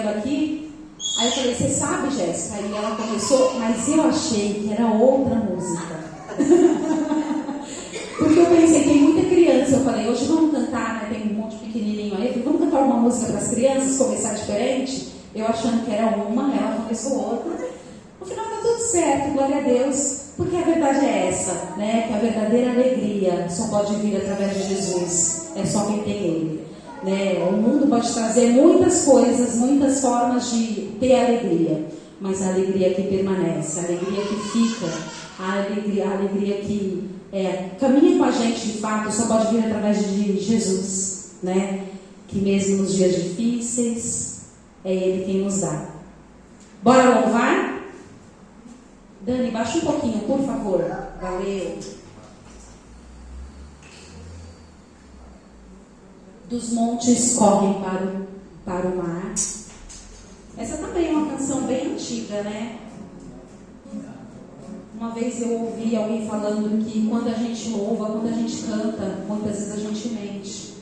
chegando aqui, aí eu falei, você sabe, Jéssica? Aí ela começou, mas eu achei que era outra música. Porque eu pensei, tem muita criança, eu falei, hoje vamos cantar, né? Tem um monte de pequenininho aí, eu falei, vamos cantar uma música para as crianças, começar diferente? Eu achando que era uma, ela começou outra. No final tá tudo certo, glória a Deus, porque a verdade é essa, né? Que a verdadeira alegria só pode vir através de Jesus, é só quem tem Ele. Né? O mundo pode trazer muitas coisas, muitas formas de ter alegria, mas a alegria que permanece, a alegria que fica, a alegria que caminha com a gente de fato, só pode vir através de Jesus, né? Que mesmo nos dias difíceis, é Ele quem nos dá. Bora louvar? Dani, baixa um pouquinho, por favor. Valeu. Dos montes correm para o mar. Essa também é uma canção bem antiga, né? Uma vez eu ouvi alguém falando que quando a gente louva, quando a gente canta, muitas vezes a gente mente,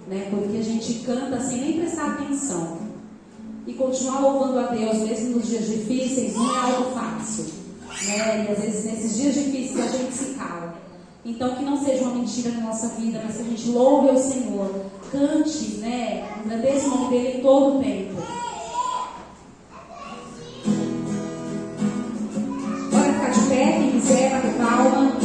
né? Porque a gente canta sem nem prestar atenção. E continuar louvando a Deus, mesmo nos dias difíceis, não é algo fácil, né? E às vezes nesses dias difíceis a gente se cala. Então que não seja uma mentira na nossa vida, mas que a gente louve ao Senhor, cante, né? Agradeça o nome dele em todo o tempo. Bora ficar de pé, quem quiser, bater palma.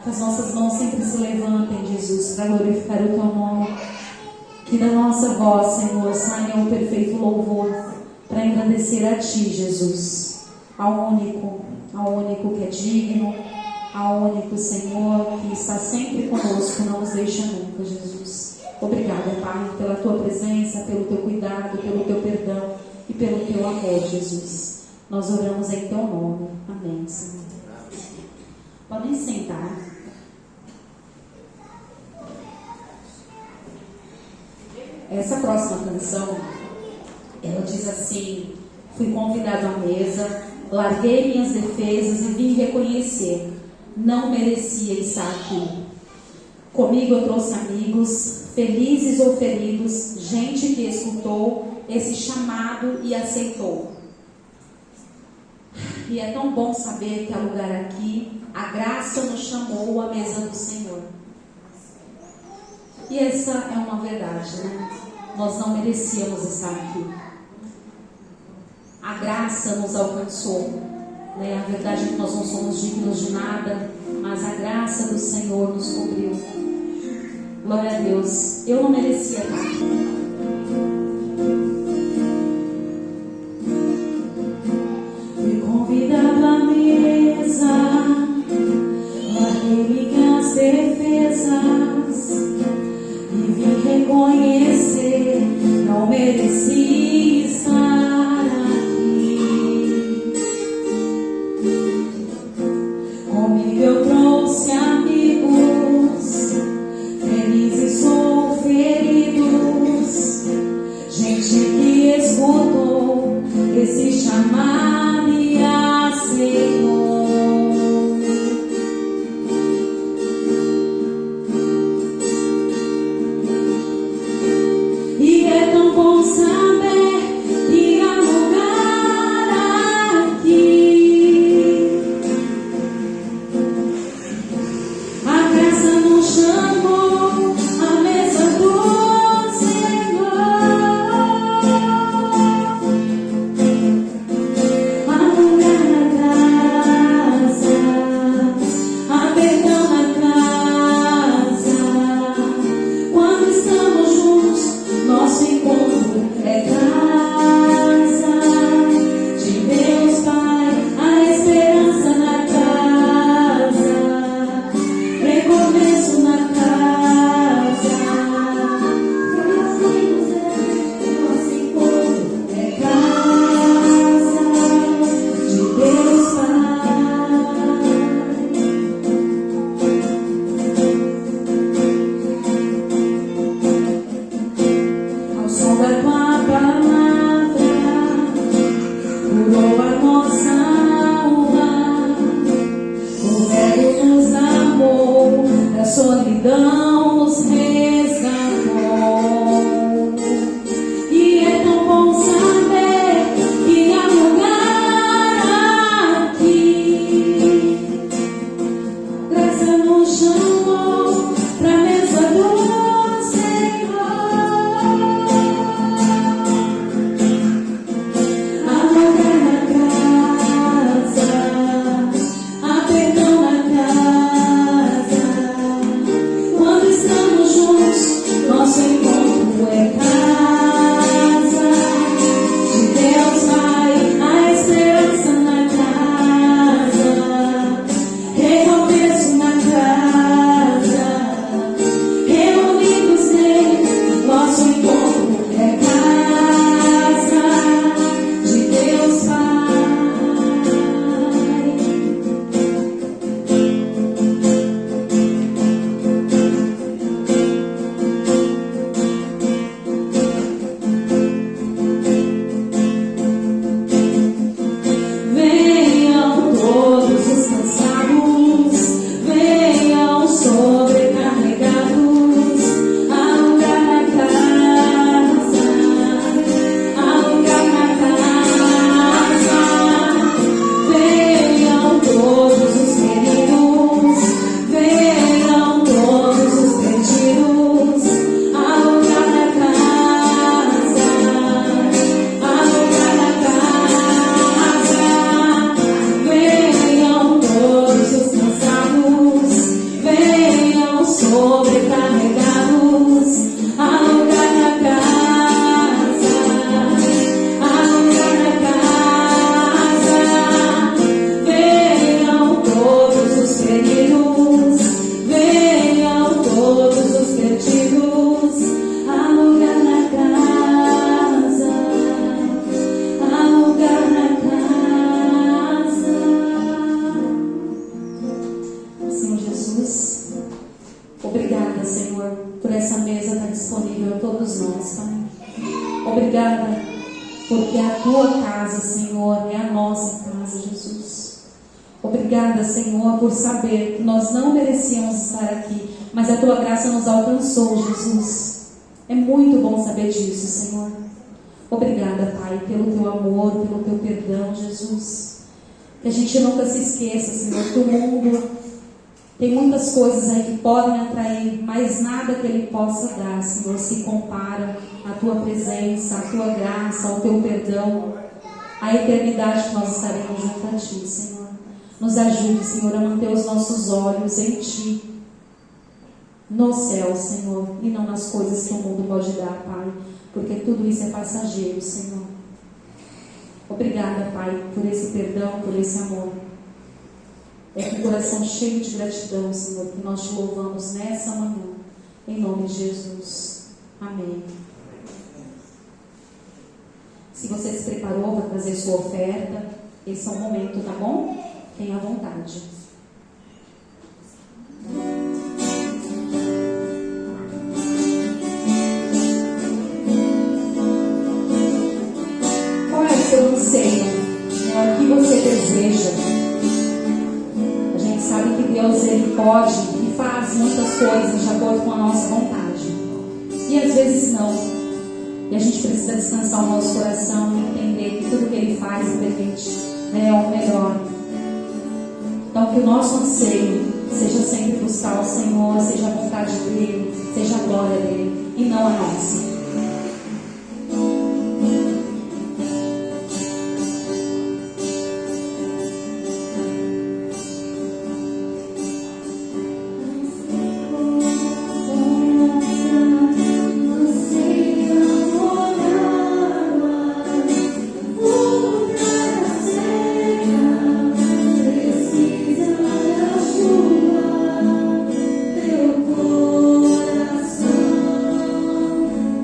Que as nossas mãos sempre se levantem, Jesus, para glorificar o Teu nome. Que da nossa voz, Senhor, saia um perfeito louvor para engrandecer a Ti, Jesus. Ao único que é digno, ao único, Senhor, que está sempre conosco, não nos deixa nunca, Jesus. Obrigada, Pai, pela Tua presença, pelo Teu cuidado, pelo Teu perdão e pelo Teu amor, Jesus. Nós oramos em Teu nome. Amém, Senhor. Podem sentar. Essa próxima canção, ela diz assim: fui convidado à mesa, larguei minhas defesas e vim reconhecer, não merecia estar aqui. Comigo eu trouxe amigos, felizes ou feridos, gente que escutou esse chamado e aceitou. E é tão bom saber que há lugar aqui, a graça nos chamou à mesa do Senhor. E essa é uma verdade, né? Nós não merecíamos estar aqui. A graça nos alcançou, né? A verdade é que nós não somos dignos de nada, mas a graça do Senhor nos cobriu. Glória a Deus. Eu não merecia estar aqui. Fui convidado à mesa, larguei minhas defesas e vim reconhecer, não mereci estar aqui. Comigo eu trouxe amigos, felizes ou feridos, gente que escutou esse chamado e aceitou. E é tão bom saber que há lugar aqui. A graça nos chamou à mesa do Senhor. Há lugar na casa, há perdão na casa. Quando estamos juntos, nosso encontro é casa de Deus Pai, a esperança na casa, recomeço na casa. Nosso encontro é casa de Deus Pai. Ao som da tua palavra, curou a nossa alma. O Verbo nos amou, da solidão nos resgatou. E é tão bom saber que há lugar aqui. Graça nos chamou pra mesa do Senhor. Há lugar na casa, há perdão na casa. Obrigada, porque a tua casa, Senhor, é a nossa casa, Jesus. Obrigada, Senhor, por saber que nós não merecíamos estar aqui, mas a tua graça nos alcançou, Jesus. É muito bom saber disso, Senhor. Obrigada, Pai, pelo teu amor, pelo teu perdão, Jesus. Que a gente nunca se esqueça, Senhor, que o mundo tem muitas coisas aí que podem atrair, mas nada que Ele possa dar, Senhor, se compara à tua presença, à tua graça, ao teu perdão, à eternidade que nós estaremos junto a Ti, Senhor. Nos ajude, Senhor, a manter os nossos olhos em Ti, no céu, Senhor, e não nas coisas que o mundo pode dar, Pai, porque tudo isso é passageiro, Senhor. Obrigada, Pai, por esse perdão, por esse amor. É com o coração cheio de gratidão, Senhor, que nós te louvamos nessa manhã, em nome de Jesus. Amém. Se você se preparou para trazer sua oferta, esse é o momento, tá bom? Tenha vontade. Qual é o seu anseio? O que você deseja? A gente sabe que Deus, Ele pode e faz muitas coisas de acordo com a nossa vontade. E às vezes não. E a gente precisa descansar o nosso coração e entender que tudo que Ele faz e permite é o melhor. Então, que o nosso anseio seja sempre buscar o Senhor, seja a vontade dEle, seja a glória dEle, e não a nossa.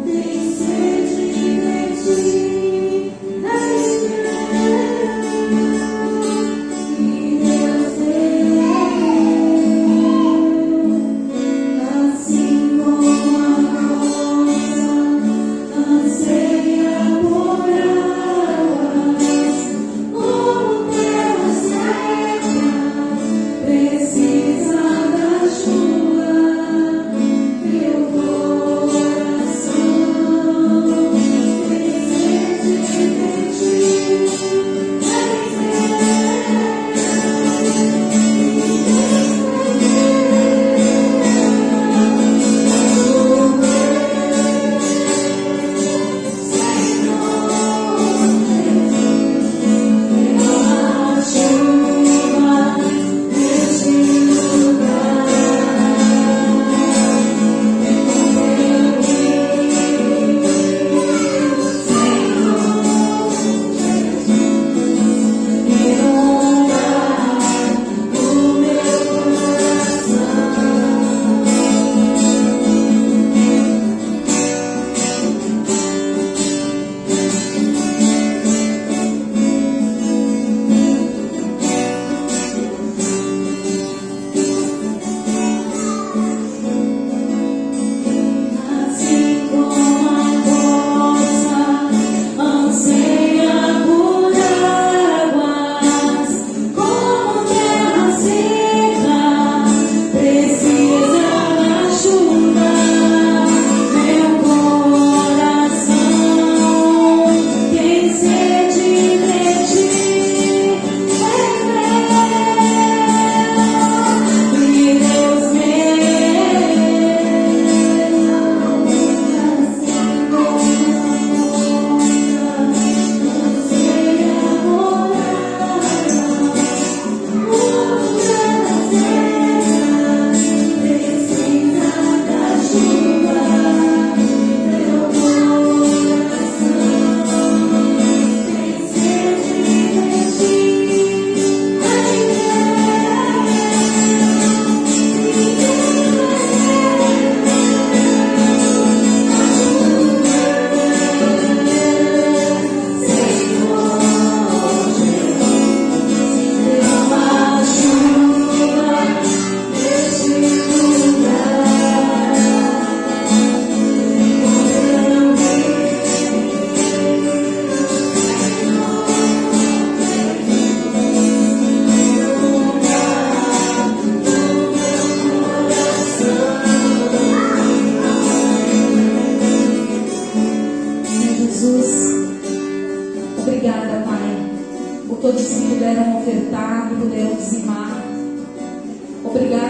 Teu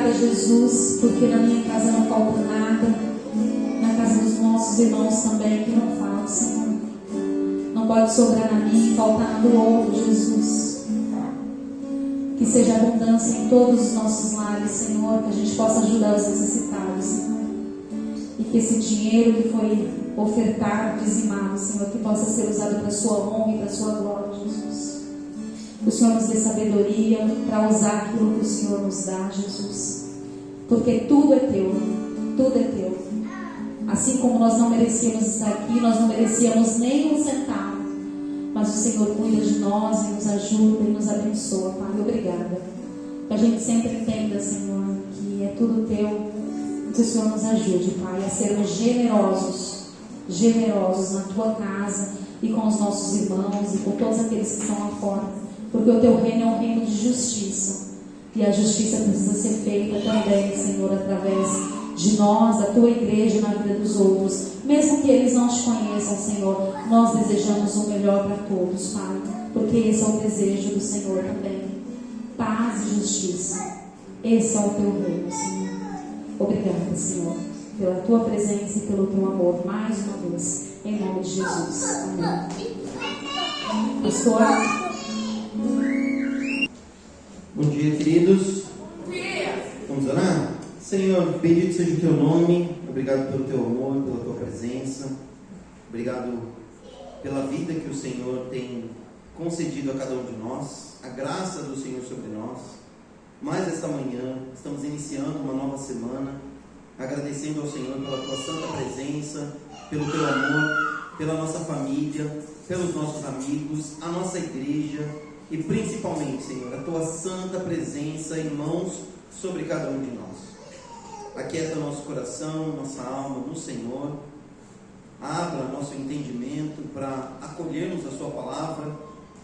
Obrigada, Jesus, porque na minha casa não falta nada, na casa dos nossos irmãos também, que não falta, Senhor. Não pode sobrar na minha e faltar na do outro, Jesus. Que seja abundância em todos os nossos lares, Senhor, que a gente possa ajudar os necessitados, Senhor. E que esse dinheiro que foi ofertado, dizimado, Senhor, que possa ser usado para a sua honra e para a sua glória, Jesus. Que o Senhor nos dê sabedoria para usar aquilo que o Senhor nos dá, Jesus. Porque tudo é teu, tudo é teu. Assim como nós não merecíamos estar aqui, nós não merecíamos nem um centavo. Mas o Senhor cuida de nós e nos ajuda e nos abençoa, Pai. Obrigada. Que a gente sempre entenda, Senhor, que é tudo teu. Que o Senhor nos ajude, Pai, a sermos generosos na tua casa e com os nossos irmãos e com todos aqueles que estão lá fora. Porque o teu reino é um reino de justiça. E a justiça precisa ser feita também, Senhor, através de nós, da tua igreja, na vida dos outros. Mesmo que eles não te conheçam, Senhor, nós desejamos o melhor para todos, Pai. Porque esse é o desejo do Senhor também. Paz e justiça. Esse é o teu reino, Senhor. Obrigada, Senhor, pela tua presença e pelo teu amor, mais uma vez, em nome de Jesus. Amém. Pastor. Bom dia, queridos. Bom dia. Vamos orar? Senhor, bendito seja o teu nome. Obrigado pelo teu amor, pela tua presença. Obrigado pela vida que o Senhor tem concedido a cada um de nós, a graça do Senhor sobre nós. Mais esta manhã, estamos iniciando uma nova semana, agradecendo ao Senhor pela tua santa presença, pelo teu amor, pela nossa família, pelos nossos amigos, a nossa igreja e principalmente, Senhor, a tua santa presença em mãos sobre cada um de nós. Aquieta nosso coração, nossa alma no Senhor. Abra nosso entendimento para acolhermos a sua palavra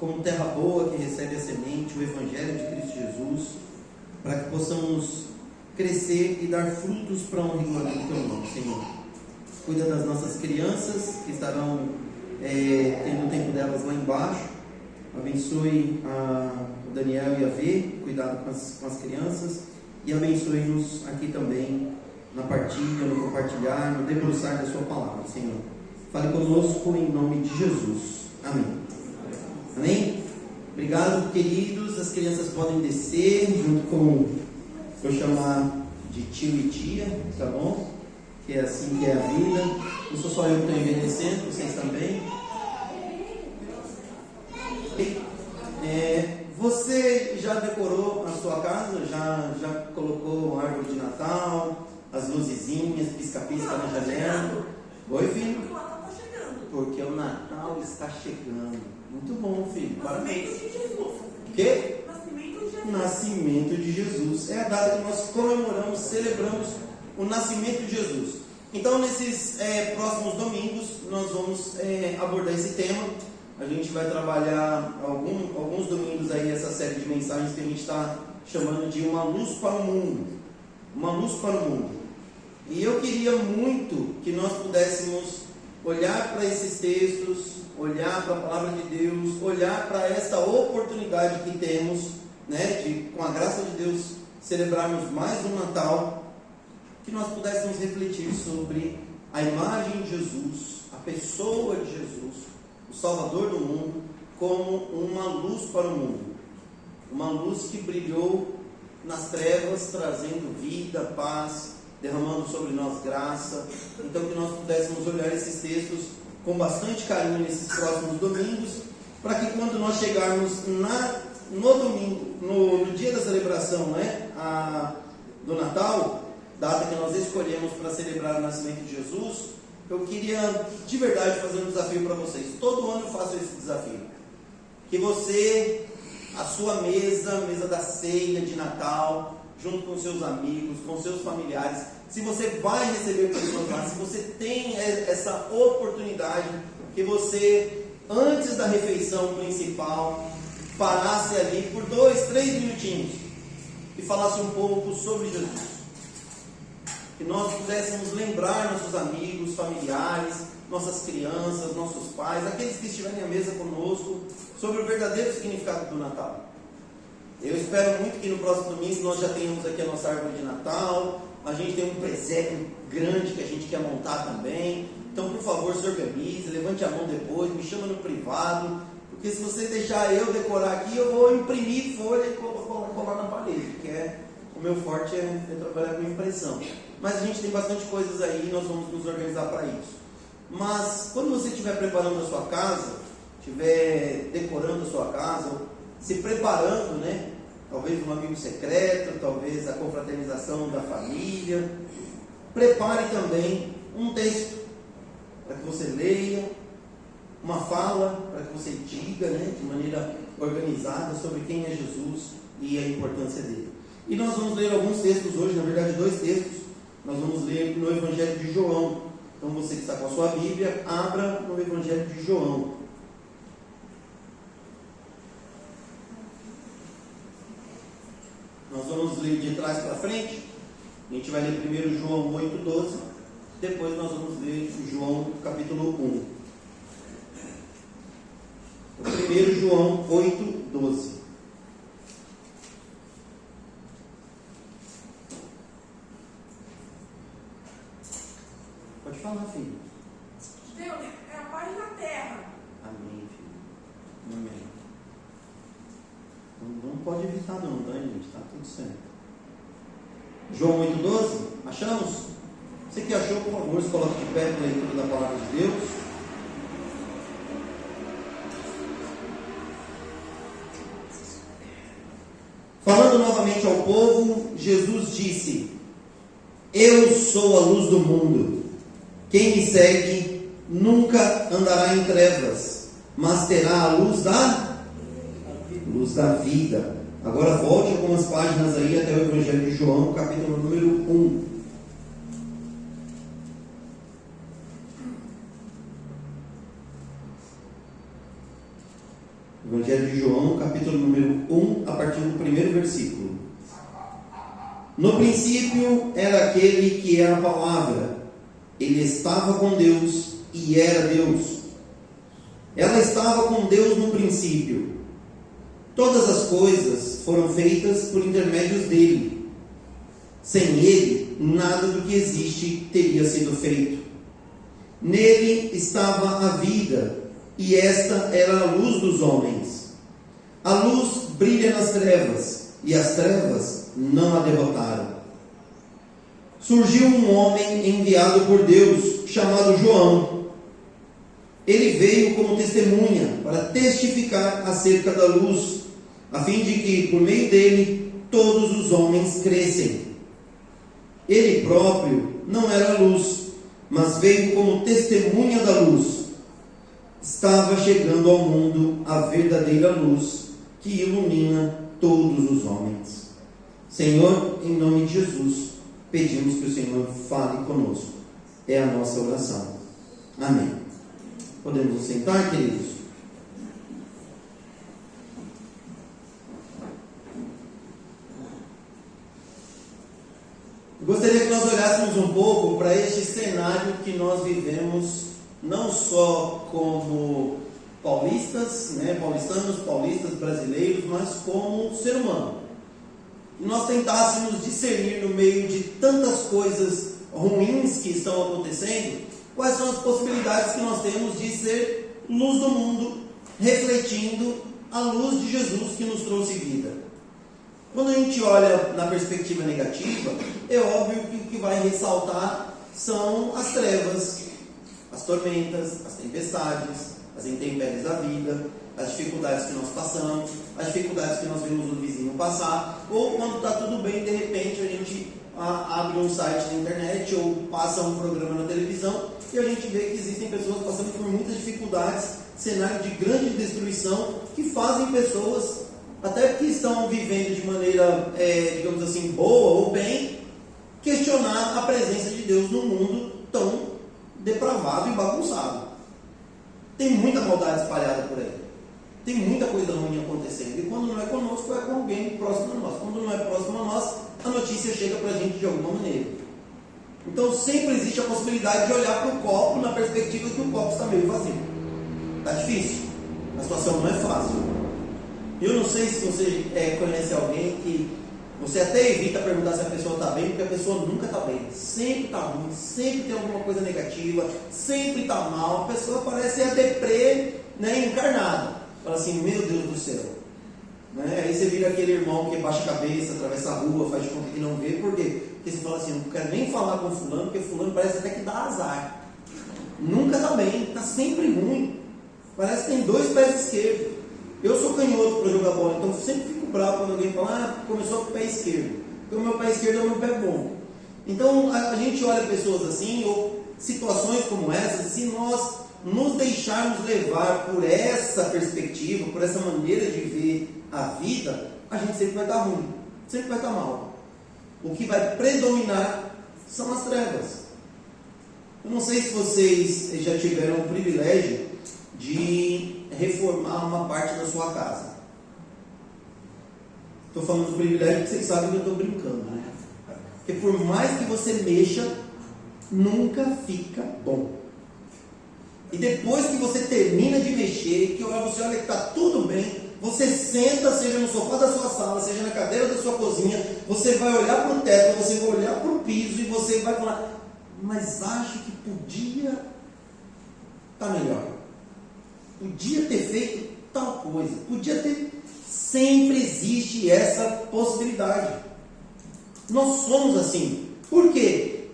como terra boa que recebe a semente, o Evangelho de Cristo Jesus, para que possamos crescer e dar frutos para a honra e glória do teu nome, Senhor. Cuida das nossas crianças que estarão tendo o tempo delas lá embaixo. Abençoe o Daniel e a V, cuidado com as crianças, e abençoe-nos aqui também na partilha, no compartilhar, no debruçar da sua palavra, Senhor. Fale conosco em nome de Jesus. Amém. Amém? Obrigado, queridos. As crianças podem descer junto com, vou chamar de tio e tia, tá bom? Que é assim que é a vida. Não sou só eu que estou envelhecendo, vocês também. Você já decorou a sua casa? Já colocou a árvore de Natal, as luzezinhas, pisca-pisca na janela? Oi, filho? Porque o Natal está chegando. Muito bom, filho. Parabéns. O quê? Nascimento de Jesus. É a data que nós comemoramos, celebramos o nascimento de Jesus. Então, nesses próximos domingos, nós vamos abordar esse tema. A gente vai trabalhar alguns domingos aí essa série de mensagens que a gente está chamando de Uma Luz para o Mundo. Uma Luz para o Mundo. E eu queria muito que nós pudéssemos olhar para esses textos, olhar para a palavra de Deus, olhar para essa oportunidade que temos, né, de, com a graça de Deus, celebrarmos mais um Natal, que nós pudéssemos refletir sobre a imagem de Jesus, a pessoa de Jesus, o Salvador do mundo, como uma luz para o mundo. Uma luz que brilhou nas trevas, trazendo vida, paz, derramando sobre nós graça. Então, que nós pudéssemos olhar esses textos com bastante carinho nesses próximos domingos, para que quando nós chegarmos no domingo, no dia da celebração, né, do Natal, data que nós escolhemos para celebrar o nascimento de Jesus, eu queria de verdade fazer um desafio para vocês. Todo ano eu faço esse desafio. Que você, a sua mesa da ceia de Natal, junto com seus amigos, com seus familiares, se você vai receber pessoas lá, se você tem essa oportunidade, que você, antes da refeição principal, parasse ali por 2, 3 minutinhos e falasse um pouco sobre Jesus. Que nós pudéssemos lembrar nossos amigos, familiares, nossas crianças, nossos pais, aqueles que estiverem à mesa conosco, sobre o verdadeiro significado do Natal. Eu espero muito que no próximo domingo nós já tenhamos aqui a nossa árvore de Natal. A gente tem um presépio grande que a gente quer montar também. Então, por favor, se organize, levante a mão depois, me chama no privado, porque se você deixar eu decorar aqui, eu vou imprimir folha e colar na parede, que é o meu forte é trabalhar com impressão. Mas a gente tem bastante coisas aí e nós vamos nos organizar para isso. Mas quando você estiver preparando a sua casa, estiver decorando a sua casa, se preparando, né? Talvez um amigo secreto, talvez a confraternização da família, prepare também um texto para que você leia, uma fala para que você diga, né, de maneira organizada sobre quem é Jesus e a importância dele. E nós vamos ler alguns textos hoje, na verdade 2 textos. Nós vamos ler no Evangelho de João. Então você que está com a sua Bíblia, abra no Evangelho de João. Nós vamos ler de trás para frente. A gente vai ler primeiro João 8:12. Depois nós vamos ler João capítulo 1. Primeiro João 8:12. Pode falar, filho. Deus é a paz na terra. Amém, filho. Amém. Não pode evitar não, tá, gente? Tá tudo certo. João 8:12. Achamos? Você que achou, por favor, se coloque de pé para a leitura da palavra de Deus. Falando novamente ao povo, Jesus disse: Eu sou a luz do mundo. Quem me segue nunca andará em trevas, mas terá a luz da vida. Agora volte algumas páginas aí até o Evangelho de João, capítulo número 1. Evangelho de João, capítulo número 1, a partir do primeiro versículo. No princípio era aquele que era a palavra. Ele estava com Deus e era Deus. Ela estava com Deus no princípio. Todas as coisas foram feitas por intermédios dele. Sem ele, nada do que existe teria sido feito. Nele estava a vida, e esta era a luz dos homens. A luz brilha nas trevas, e as trevas não a derrotaram. Surgiu um homem enviado por Deus, chamado João. Ele veio como testemunha para testificar acerca da luz, a fim de que, por meio dele, todos os homens crescem. Ele próprio não era luz, mas veio como testemunha da luz. Estava chegando ao mundo a verdadeira luz, que ilumina todos os homens. Senhor, em nome de Jesus, pedimos que o Senhor fale conosco. É a nossa oração. Amém. Podemos nos sentar, queridos? Eu gostaria que nós olhássemos um pouco para este cenário que nós vivemos, não só como paulistas, paulistas brasileiros, mas como ser humano. E nós tentássemos discernir no meio de tantas coisas ruins que estão acontecendo, quais são as possibilidades que nós temos de ser luz do mundo, refletindo a luz de Jesus que nos trouxe vida. Quando a gente olha na perspectiva negativa, é óbvio que o que vai ressaltar são as trevas, as tormentas, as tempestades, as intempéries da vida, as dificuldades que nós passamos, as dificuldades que nós vemos o vizinho passar, ou quando está tudo bem, de repente a gente abre um site na internet ou passa um programa na televisão e a gente vê que existem pessoas passando por muitas dificuldades, cenário de grande destruição, que fazem pessoas, até que estão vivendo de maneira, digamos assim, boa ou bem, questionar a presença de Deus num mundo tão depravado e bagunçado. Tem muita maldade espalhada por aí. Tem muita coisa ruim acontecendo. E quando não é conosco, é com alguém próximo a nós. Quando não é próximo a nós, a notícia chega para a gente de alguma maneira. Então sempre existe a possibilidade de olhar para o copo na perspectiva que o copo está meio vazio. Está difícil. A situação não é fácil. Eu não sei se você conhece alguém que você até evita perguntar se a pessoa está bem, porque a pessoa nunca está bem. Sempre está ruim, sempre tem alguma coisa negativa, sempre está mal. A pessoa parece a deprê, né, encarnada. Fala assim, meu Deus do céu. Né? Aí você vira aquele irmão que baixa a cabeça, atravessa a rua, faz de conta que não vê. Por quê? Porque você fala assim, não quero nem falar com fulano, porque fulano parece até que dá azar. Nunca está bem, está sempre ruim. Parece que tem 2 pés esquerdos. Eu sou canhoto para jogar bola, então sempre fico bravo quando alguém fala, começou com o pé esquerdo. Porque o meu pé esquerdo é o meu pé bom. Então a gente olha pessoas assim, ou situações como essas, se nós nos deixarmos levar por essa perspectiva, por essa maneira de ver a vida, a gente sempre vai estar ruim, sempre vai estar mal. O que vai predominar são as trevas. Eu não sei se vocês já tiveram o privilégio de reformar uma parte da sua casa. Estou falando do privilégio porque vocês sabem que eu estou brincando, né? Porque por mais que você mexa, nunca fica bom. E depois que você termina de mexer, que você olha que está tudo bem, você senta, seja no sofá da sua sala, seja na cadeira da sua cozinha, você vai olhar para o teto, você vai olhar para o piso e você vai falar, mas acho que podia estar melhor. Podia ter feito tal coisa. Podia ter. Sempre existe essa possibilidade. Nós somos assim. Por quê?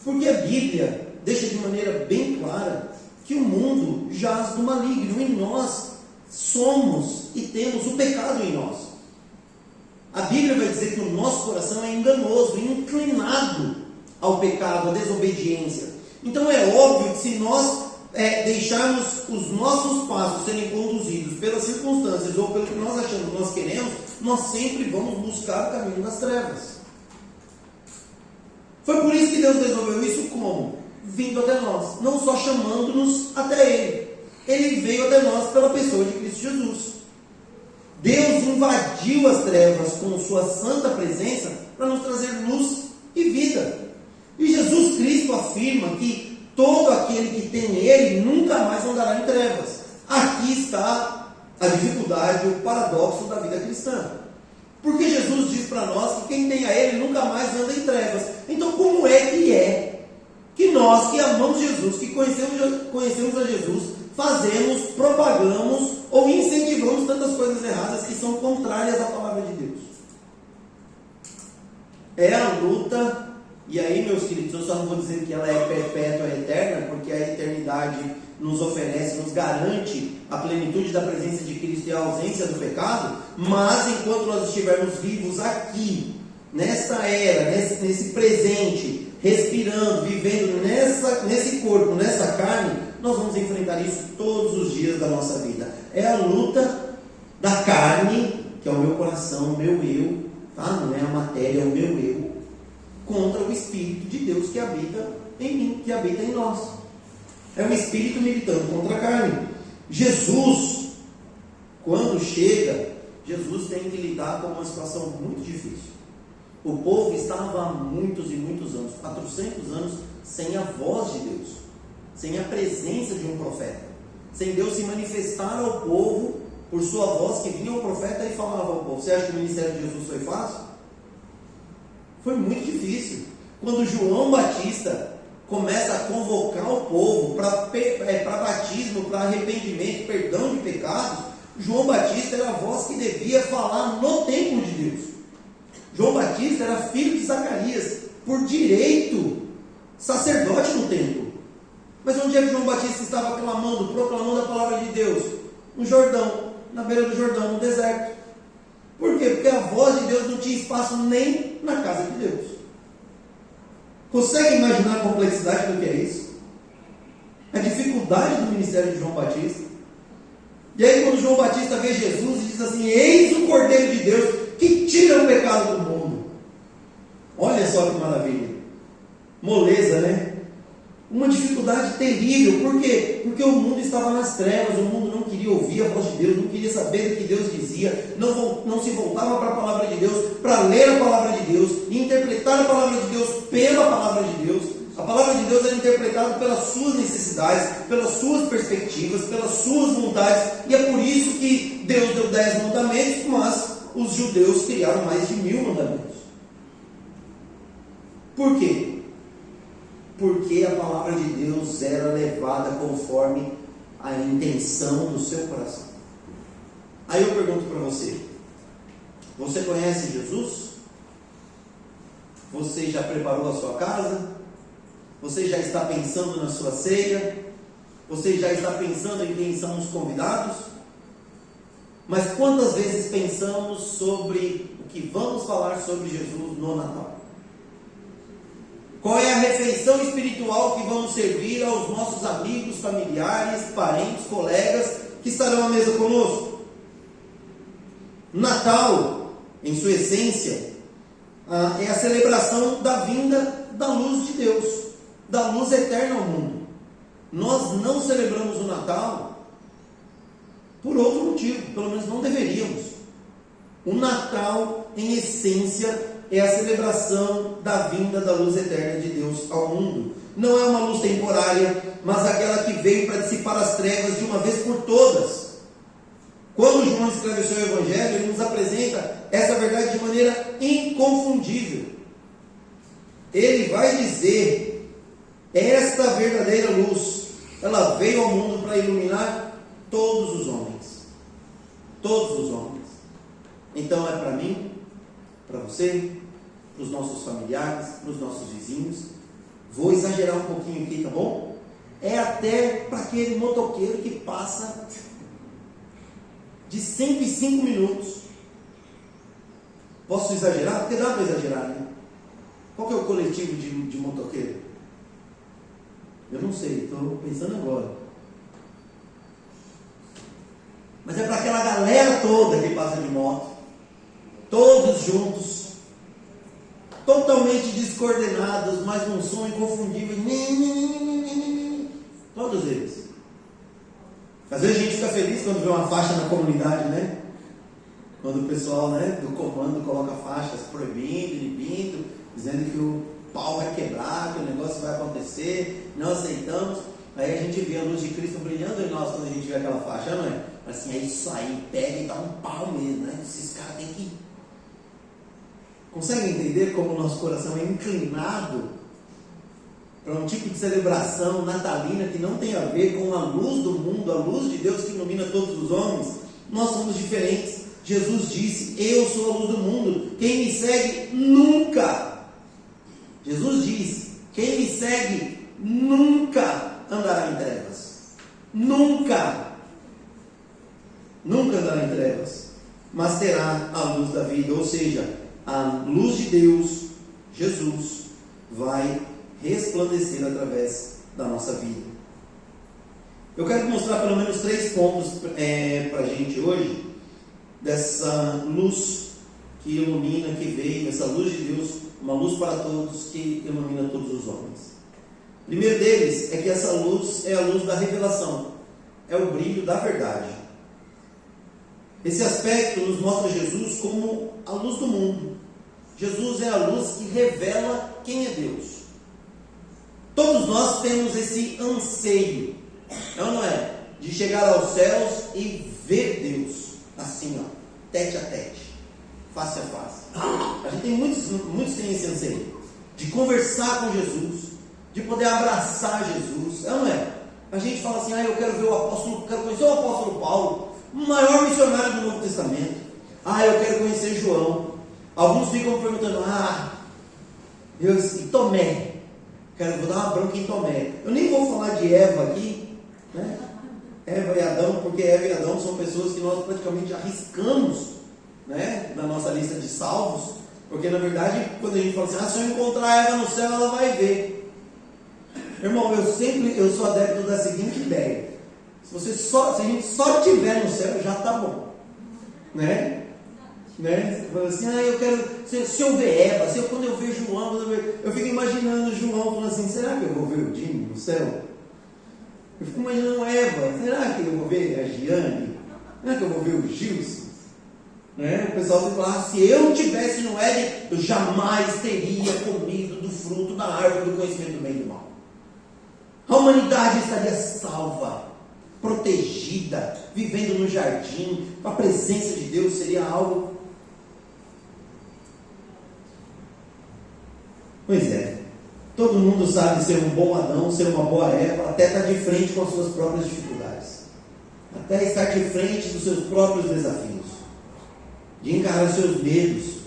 Porque a Bíblia deixa de maneira bem clara que o mundo jaz do maligno. E nós somos e temos o pecado em nós. A Bíblia vai dizer que o nosso coração é enganoso, inclinado ao pecado, à desobediência. Então é óbvio que se nós deixarmos os nossos passos serem conduzidos pelas circunstâncias ou pelo que nós achamos que nós queremos, nós sempre vamos buscar o caminho das trevas. Foi por isso que Deus resolveu isso como? Vindo até nós, não só chamando-nos até Ele. Ele veio até nós pela pessoa de Cristo Jesus. Deus invadiu as trevas com sua santa presença para nos trazer luz e vida. E Jesus Cristo afirma que todo aquele que tem Ele nunca mais andará em trevas. Aqui está a dificuldade, o paradoxo da vida cristã. Porque Jesus diz para nós que quem tem a Ele nunca mais anda em trevas. Então como é que nós que amamos Jesus, que conhecemos a Jesus, fazemos, propagamos ou incentivamos tantas coisas erradas que são contrárias à palavra de Deus? É a luta. E aí, meus queridos, eu só não vou dizer que ela é perpétua e eterna, porque a eternidade nos oferece, nos garante a plenitude da presença de Cristo e a ausência do pecado, mas enquanto nós estivermos vivos aqui, nesta era, nesse presente, respirando, vivendo nesse corpo, nessa carne, nós vamos enfrentar isso todos os dias da nossa vida. É a luta da carne, que é o meu coração, o meu eu, tá? Não é a matéria, é o meu eu, contra o Espírito de Deus que habita em mim, que habita em nós. É o Espírito militando contra a carne. Jesus, quando chega, Jesus tem que lidar com uma situação muito difícil. O povo estava há muitos e muitos anos, 400 anos, sem a voz de Deus, sem a presença de um profeta, sem Deus se manifestar ao povo por sua voz, que vinha o profeta e falava ao povo. Você acha que o ministério de Jesus foi fácil? Foi muito difícil. Quando João Batista começa a convocar o povo para batismo, para arrependimento, perdão de pecados, João Batista era a voz que devia falar no templo de Deus. João Batista era filho de Zacarias, por direito, sacerdote no templo. Mas onde é que João Batista estava clamando, proclamando a palavra de Deus? No Jordão, na beira do Jordão, no deserto. Por quê? Porque a voz de Deus não tinha espaço nem na casa de Deus. Consegue imaginar a complexidade do que é isso? A dificuldade do ministério de João Batista. E aí quando João Batista vê Jesus e diz assim: eis o Cordeiro de Deus que tira o pecado do mundo. Olha só que maravilha. Moleza, né? Uma dificuldade terrível. Por quê? Porque o mundo estava nas trevas, o mundo não queria ouvir a voz de Deus, não queria saber do que Deus dizia, não se voltava para a palavra de Deus, para ler a palavra de Deus, e interpretar a palavra de Deus pela palavra de Deus. A palavra de Deus era interpretado pelas suas necessidades, pelas suas perspectivas, pelas suas vontades, e é por isso que Deus deu 10 mandamentos, mas os judeus criaram mais de 1000 mandamentos. Por quê? Porque a palavra de Deus era levada conforme a intenção do seu coração. Aí eu pergunto para você: você conhece Jesus? Você já preparou a sua casa? Você já está pensando na sua ceia? Você já está pensando em quem são os convidados? Mas quantas vezes pensamos sobre o que vamos falar sobre Jesus no Natal? Qual é a refeição espiritual que vamos servir aos nossos amigos, familiares, parentes, colegas que estarão à mesa conosco? Natal, em sua essência, é a celebração da vinda da luz de Deus, da luz eterna ao mundo. Nós não celebramos o Natal por outro motivo, pelo menos não deveríamos. O Natal, em essência, é a celebração da vinda da luz eterna de Deus ao mundo. Não é uma luz temporária, mas aquela que veio para dissipar as trevas de uma vez por todas. Quando João escreve o seu Evangelho, ele nos apresenta essa verdade de maneira inconfundível. Ele vai dizer: esta verdadeira luz, ela veio ao mundo para iluminar todos os homens. Todos os homens. Então é para mim, para você, para os nossos familiares, para os nossos vizinhos. Vou exagerar um pouquinho aqui, tá bom? É até para aquele motoqueiro que passa de 105 minutos. Posso exagerar? Porque dá para exagerar, né? Qual que é o coletivo de motoqueiro? Eu não sei, estou pensando agora. Mas é para aquela galera toda que passa de moto, todos juntos, totalmente descoordenados, mas num som inconfundível. Todos eles. Às vezes a gente fica feliz quando vê uma faixa na comunidade, né? Quando o pessoal, né, do comando coloca faixas proibindo, inibindo, dizendo que o pau vai quebrar, que o negócio vai acontecer, não aceitamos. Aí a gente vê a luz de Cristo brilhando em nós quando a gente vê aquela faixa, não é? Assim, é isso aí, pega e dá um pau mesmo, né? Esses caras têm que... Conseguem entender como o nosso coração é inclinado para um tipo de celebração natalina que não tem a ver com a luz do mundo, a luz de Deus que ilumina todos os homens? Nós somos diferentes. Jesus disse: eu sou a luz do mundo, quem me segue nunca, Jesus disse, quem me segue nunca andará em trevas. Nunca andará em trevas, mas terá a luz da vida. Ou seja, a luz de Deus, Jesus, vai resplandecer através da nossa vida. Eu quero mostrar pelo menos 3 pontos para a gente hoje, dessa luz que ilumina, que veio, essa luz de Deus, uma luz para todos, que ilumina todos os homens. O primeiro deles é que essa luz é a luz da revelação, é o brilho da verdade. Esse aspecto nos mostra Jesus como a luz do mundo. Jesus é a luz que revela quem é Deus. Todos nós temos esse anseio, não é? De chegar aos céus e ver Deus, assim, ó, tete a tete, face a face. A gente tem muitos têm esse anseio de conversar com Jesus, de poder abraçar Jesus, não é? A gente fala assim: eu quero ver o apóstolo, quero conhecer o apóstolo Paulo, o maior missionário do Novo Testamento. Eu quero conhecer João. Alguns ficam perguntando: e Tomé? Vou dar uma bronca em Tomé. Eu nem vou falar de Eva aqui, né? Eva e Adão, porque Eva e Adão são pessoas que nós praticamente arriscamos, né, na nossa lista de salvos, porque na verdade, quando a gente fala assim: se eu encontrar Eva no céu, ela vai ver. Irmão, eu sou adepto da seguinte ideia: se a gente só estiver no céu, já está bom, né? Você fala assim: eu quero, se eu ver Eva, quando eu ver João, eu fico imaginando João falando assim: será que eu vou ver o Dino no céu? Eu fico imaginando Eva: será que eu vou ver a Giane? Será que eu vou ver o Gilson? Né? O pessoal vai falar: se eu estivesse no Éden, eu jamais teria comido do fruto da árvore do conhecimento do bem e do mal. A humanidade estaria salva, protegida, vivendo no jardim. A presença de Deus seria algo. Pois é, todo mundo sabe ser um bom Adão, ser uma boa Eva, até estar de frente com as suas próprias dificuldades, até estar de frente dos seus próprios desafios, de encarar os seus medos.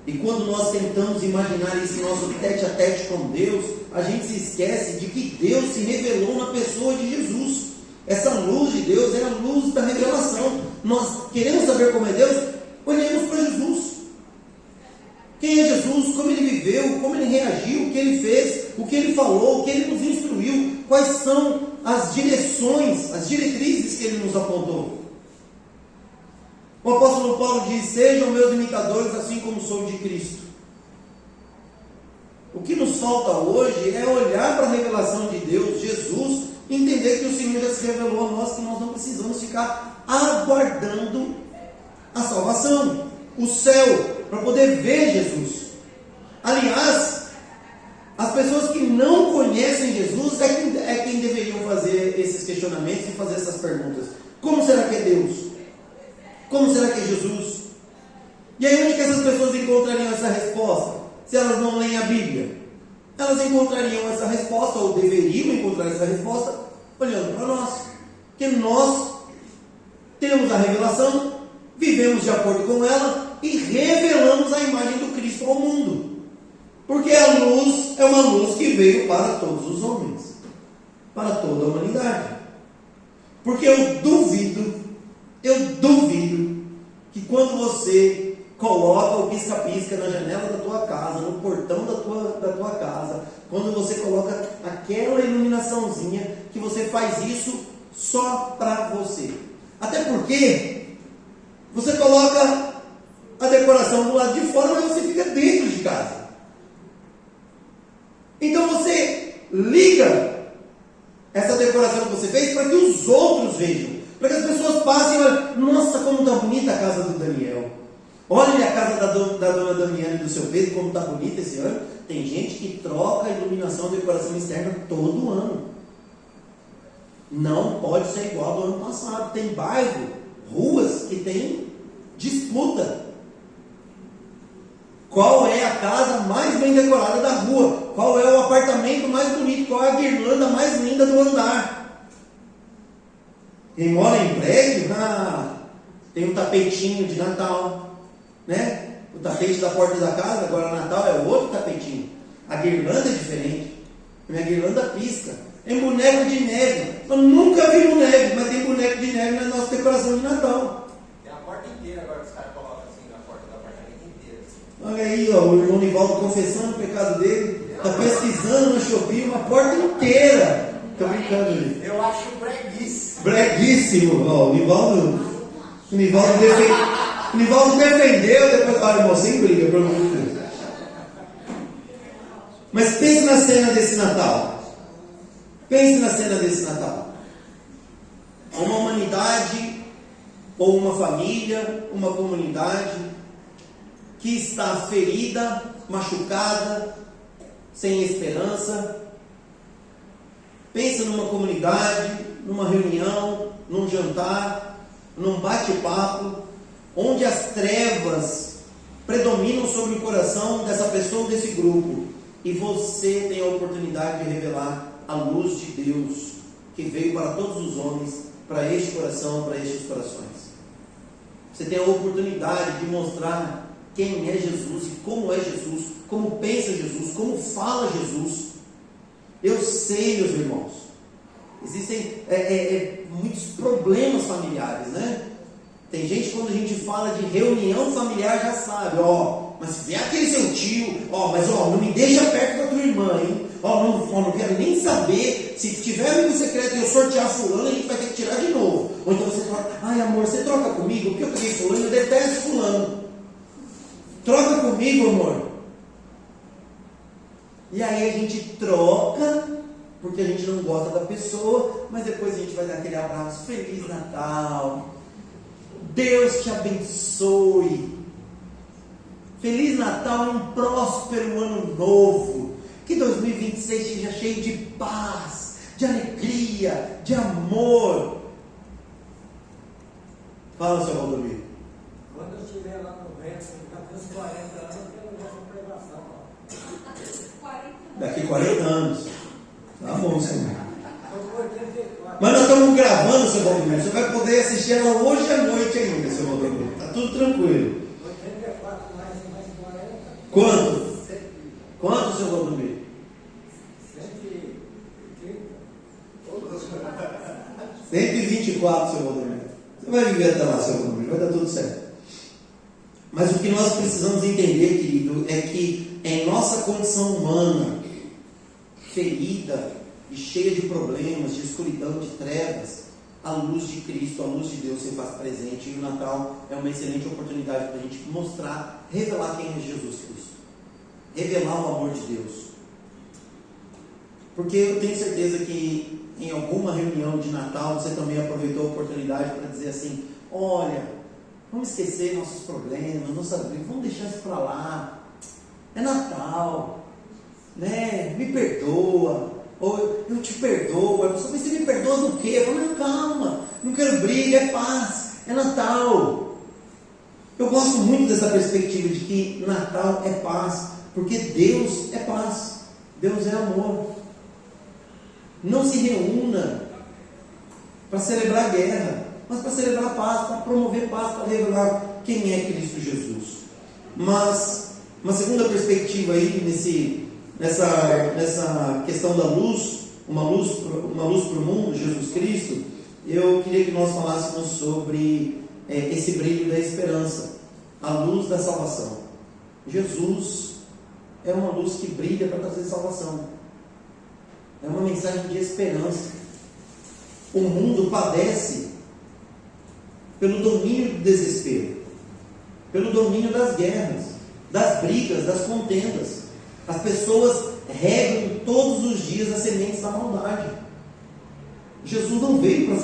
E quando nós tentamos imaginar esse nosso tete a tete com Deus, a gente se esquece de que Deus se revelou na pessoa de Jesus. Essa luz de Deus é a luz da revelação. Nós queremos saber como é Deus? Olhemos para Jesus. Quem é Jesus? Como ele viveu? Como ele reagiu? O que ele fez? O que ele falou? O que ele nos instruiu? Quais são as direções, as diretrizes que ele nos apontou? O apóstolo Paulo diz: sejam meus imitadores assim como sou de Cristo. O que nos falta hoje é olhar para a revelação de Deus, Jesus, e entender que o Senhor já se revelou a nós, que nós não precisamos ficar aguardando a salvação, o céu, para poder ver Jesus. Aliás, as pessoas que não conhecem Jesus é quem deveriam fazer esses questionamentos e fazer essas perguntas. Como será que é Deus? Como será que é Jesus? E aí onde que essas pessoas encontrariam essa resposta? Se elas não leem a Bíblia, elas encontrariam essa resposta, ou deveriam encontrar essa resposta, olhando para nós. Porque nós temos a revelação, vivemos de acordo com ela e revelamos a imagem do Cristo ao mundo. Porque a luz é uma luz que veio para todos os homens, para toda a humanidade. Porque eu duvido que quando você coloca o pisca-pisca na janela da tua casa, no portão da tua casa, quando você coloca aquela iluminaçãozinha, que você faz isso só para você. Até porque você coloca a decoração do lado de fora, mas você fica dentro de casa. Então você liga essa decoração que você fez para que os outros vejam, para que as pessoas passem e olhem: nossa, como está bonita a casa do Daniel. Olha a casa da dona Damiana e do seu Pedro, como está bonita esse ano. Tem gente que troca a iluminação e decoração externa todo ano. Não pode ser igual ao do ano passado. Tem bairro, ruas que tem disputa. Qual é a casa mais bem decorada da rua? Qual é o apartamento mais bonito? Qual é a guirlanda mais linda do andar? Quem mora em prédio, tem um tapetinho de Natal, né? O tapete da porta da casa, agora Natal é outro tapetinho. A guirlanda é diferente. Minha guirlanda pisca. Tem boneco de neve. Eu nunca vi neve, mas tem boneco de neve na nossa decoração de Natal. Tem a porta inteira agora que os caras colocam assim na porta do apartamento inteiro. Olha aí, ó, o irmão Nivaldo confessando o pecado dele. Está pesquisando no Shopee uma porta inteira. Estou brincando ali. Eu acho breguíssimo. Breguíssimo. Ó, o Nivaldo defendeu, depois, olha, irmão, sem briga, pelo amor de Deus. Mas pense na cena desse Natal. Pense na cena desse Natal. Uma humanidade, ou uma família, uma comunidade, que está ferida, machucada, sem esperança. Pense numa comunidade, numa reunião, num jantar, num bate-papo, onde as trevas predominam sobre o coração dessa pessoa ou desse grupo, e você tem a oportunidade de revelar a luz de Deus, que veio para todos os homens, para este coração, para estes corações. Você tem a oportunidade de mostrar quem é Jesus e como é Jesus, como pensa Jesus, como fala Jesus. Eu sei, meus irmãos, existem muitos problemas familiares, né? Tem gente, quando a gente fala de reunião familiar, já sabe, mas se vier aquele seu tio, mas não me deixa perto da tua irmã, hein? Não quero nem saber, se tiver amigo secreto e eu sortear fulano, a gente vai ter que tirar de novo. Ou então você troca: ai amor, você troca comigo, porque eu peguei fulano, eu detesto fulano. Troca comigo, amor. E aí a gente troca, porque a gente não gosta da pessoa, mas depois a gente vai dar aquele abraço: Feliz Natal, Deus te abençoe, Feliz Natal e um próspero ano novo. Que 2026 seja cheio de paz, de alegria, de amor. Fala, seu Valdomiro. Quando eu estiver lá no vento, com uns 40 anos, eu não vou pregação. Daqui 40 anos. Tá bom, senhor. Estou com 84. Mas nós estamos gravando, seu Valdomiro. Você vai poder assistir ela hoje à noite ainda, seu Valdomiro. Tá tudo tranquilo. 84 mais 40. Quanto? Quanto, seu Valdomiro? 124, seu Valdomiro. Você vai viver até lá, seu Valdomiro. Vai dar tudo certo. Mas o que nós precisamos entender, querido, é que em nossa condição humana, ferida e cheia de problemas, de escuridão, de trevas, a luz de Cristo, a luz de Deus se faz presente. E o Natal é uma excelente oportunidade para a gente mostrar, revelar quem é Jesus Cristo. Revelar o amor de Deus. Porque eu tenho certeza que em alguma reunião de Natal você também aproveitou a oportunidade para dizer assim: olha, vamos esquecer nossos problemas, nossa briga, vamos deixar isso para lá. É Natal, né? Me perdoa, ou eu te perdoo. A pessoa, mas você me perdoa do quê? Eu falo: não, calma, não quero briga, é paz, é Natal. Eu gosto muito dessa perspectiva de que Natal é paz, porque Deus é paz, Deus é amor. Não se reúna para celebrar guerra, mas para celebrar paz, para promover paz, para revelar quem é Cristo Jesus. Mas uma segunda perspectiva aí nessa questão da luz, uma luz para o mundo, Jesus Cristo, eu queria que nós falássemos sobre esse brilho da esperança, a luz da salvação. Jesus é uma luz que brilha para trazer salvação. É uma mensagem de esperança. O mundo padece pelo domínio do desespero, pelo domínio das guerras, das brigas, das contendas. As pessoas regam todos os dias as sementes da maldade. Jesus não veio para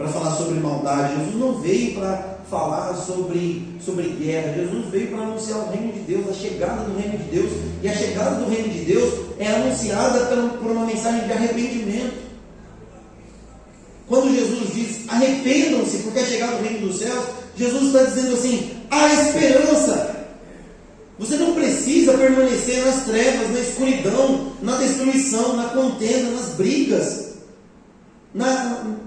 falar sobre maldade. Jesus não veio para falar sobre guerra. Jesus veio para anunciar o reino de Deus, a chegada do reino de Deus. E a chegada do reino de Deus é anunciada por uma mensagem de arrependimento. Quando Jesus diz: arrependam-se, porque é chegado o reino dos céus, Jesus está dizendo assim: há esperança. Você não precisa permanecer nas trevas, na escuridão, na destruição, na contenda, nas brigas,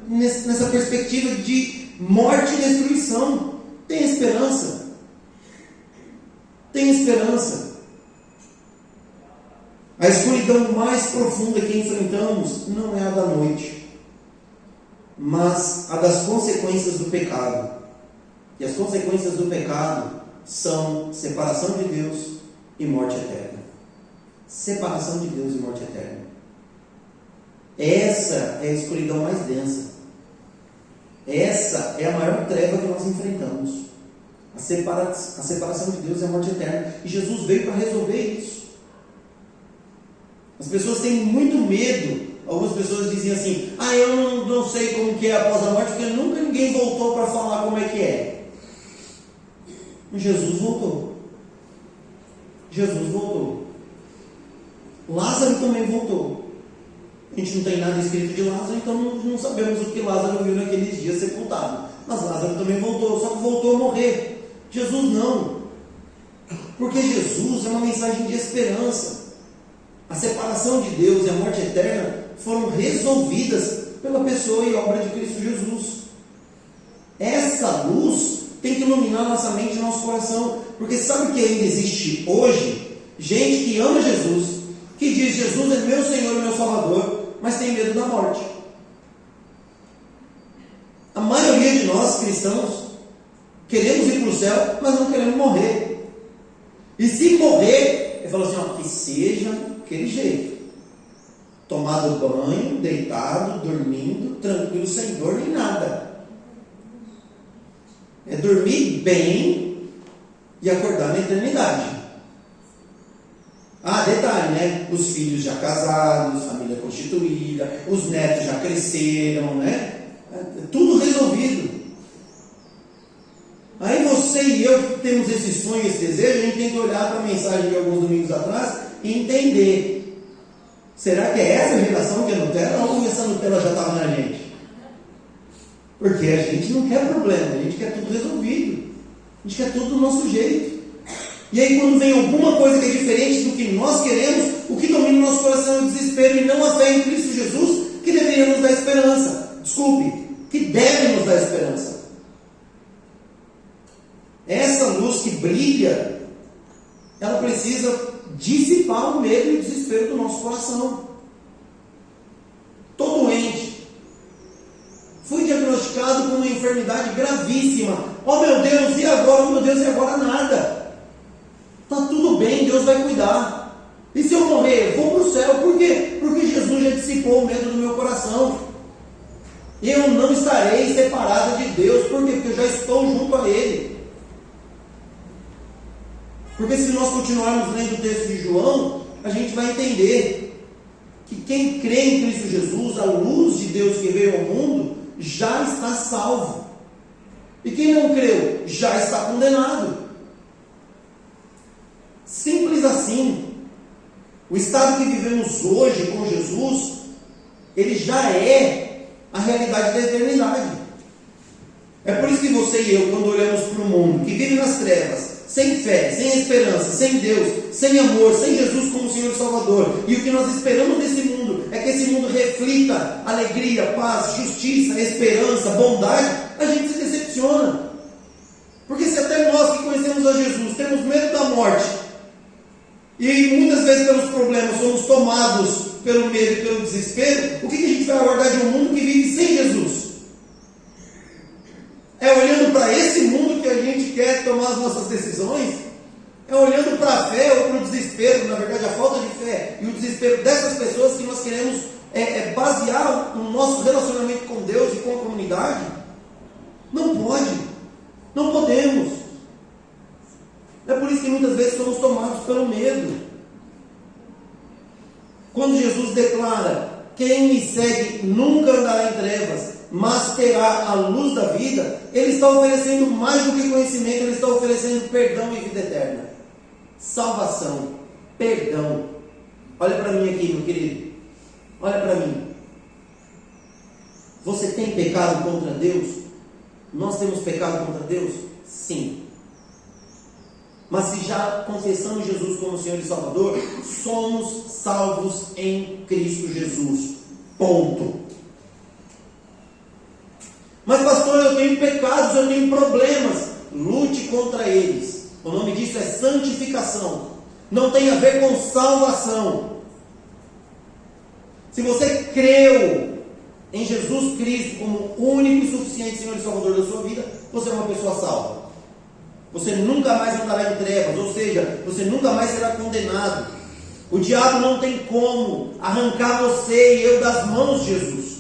nessa perspectiva de morte e destruição. Tem esperança. Tem esperança. A escuridão mais profunda que enfrentamos não é a da noite, mas a das consequências do pecado. E as consequências do pecado são separação de Deus e morte eterna. Separação de Deus e morte eterna. Essa é a escuridão mais densa. Essa é a maior treva que nós enfrentamos. A separação de Deus e a morte eterna. E Jesus veio para resolver isso. As pessoas têm muito medo. Algumas pessoas dizem assim: eu não sei como que é após a morte, porque nunca ninguém voltou para falar como é que é. Jesus voltou. Jesus voltou. Lázaro também voltou. A gente não tem nada escrito de Lázaro, então não sabemos o que Lázaro viu naqueles dias sepultado. Mas Lázaro também voltou, só que voltou a morrer. Jesus não. Porque Jesus é uma mensagem de esperança. A separação de Deus e a morte eterna foram resolvidas pela pessoa e obra de Cristo Jesus. Essa luz tem que iluminar nossa mente e nosso coração. Porque sabe que ainda existe hoje gente que ama Jesus, que diz: Jesus é meu Senhor e meu Salvador, mas tem medo da morte. A maioria de nós cristãos queremos ir para o céu, mas não queremos morrer. E se morrer, ele falou assim: que seja aquele jeito, tomado banho, deitado, dormindo, tranquilo, sem dor nem nada. É dormir bem e acordar na eternidade. Detalhe, né? Os filhos já casados, família constituída, os netos já cresceram, né? Tudo resolvido. Aí você você e eu temos esse sonho, esse desejo, a gente tem que olhar para a mensagem de alguns domingos atrás e entender: será que é essa a geração que é Nutella, ou essa Nutella já estava na gente? Porque a gente não quer problema, a gente quer tudo resolvido, a gente quer tudo do nosso jeito. E aí, quando vem alguma coisa que é diferente do que nós queremos, o que domina o nosso coração é o desespero e não a fé em Cristo Jesus, que deveria nos dar esperança. Desculpe, que deve nos dar esperança. Essa luz que brilha, ela precisa dissipar o medo e o desespero do nosso coração. Estou doente. Fui diagnosticado com uma enfermidade gravíssima. Oh meu Deus, e agora? Oh meu Deus, e agora nada. Está tudo bem, Deus vai cuidar. E se eu morrer, eu vou para o céu. Por quê? Porque Jesus já dissipou o medo do meu coração. Eu não estarei separado de Deus. Por quê? Porque eu já estou junto a Ele. Porque se nós continuarmos lendo o texto de João, a gente vai entender que quem crê em Cristo Jesus, a luz de Deus que veio ao mundo, já está salvo. E quem não creu, já está condenado. Simples assim. O estado que vivemos hoje com Jesus, ele já é a realidade da eternidade. É por isso que você e eu, quando olhamos para o mundo que vive nas trevas, sem fé, sem esperança, sem Deus, sem amor, sem Jesus como Senhor e Salvador, e o que nós esperamos desse mundo é que esse mundo reflita alegria, paz, justiça, esperança, bondade, a gente se decepciona. Porque se até nós que conhecemos a Jesus temos medo da morte, e muitas vezes pelos problemas somos tomados pelo medo e pelo desespero, o que a gente vai aguardar de um mundo que vive sem Jesus? É olhando para esse mundo que a gente quer tomar as nossas decisões? É olhando para a fé ou para o desespero, na verdade a falta de fé e o desespero dessas pessoas que nós queremos basear o nosso relacionamento com Deus e com a comunidade? Não pode, não podemos. É por isso que muitas vezes somos tomados pelo medo. Quando Jesus declara: quem me segue nunca andará em trevas, mas terá a luz da vida, ele está oferecendo mais do que conhecimento, ele está oferecendo perdão e vida eterna, salvação, perdão. Olha para mim aqui, meu querido, olha para mim. Você tem pecado contra Deus? Nós temos pecado contra Deus? Sim. Mas se já confessamos Jesus como Senhor e Salvador, somos salvos em Cristo Jesus. Ponto. Mas pastor, eu tenho pecados, eu tenho problemas. Lute contra eles. O nome disso é santificação. Não tem a ver com salvação. Se você creu em Jesus Cristo como único e suficiente Senhor e Salvador da sua vida, você é uma pessoa salva. Você nunca mais andará em trevas, ou seja, você nunca mais será condenado. O diabo não tem como arrancar você e eu das mãos de Jesus.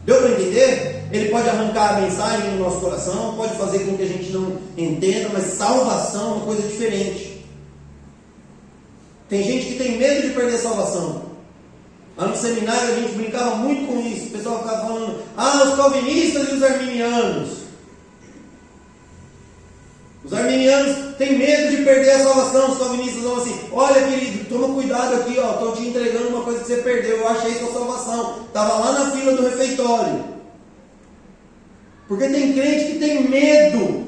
Deu para entender? Ele pode arrancar a mensagem no nosso coração, pode fazer com que a gente não entenda, mas salvação é uma coisa diferente. Tem gente que tem medo de perder a salvação. Lá no seminário a gente brincava muito com isso. O pessoal ficava falando: os calvinistas e os arminianos. Os arminianos têm medo de perder a salvação. Os calvinistas vão assim: olha querido, toma cuidado aqui, estou te entregando uma coisa que você perdeu, eu achei sua salvação, estava lá na fila do refeitório. Porque tem crente que tem medo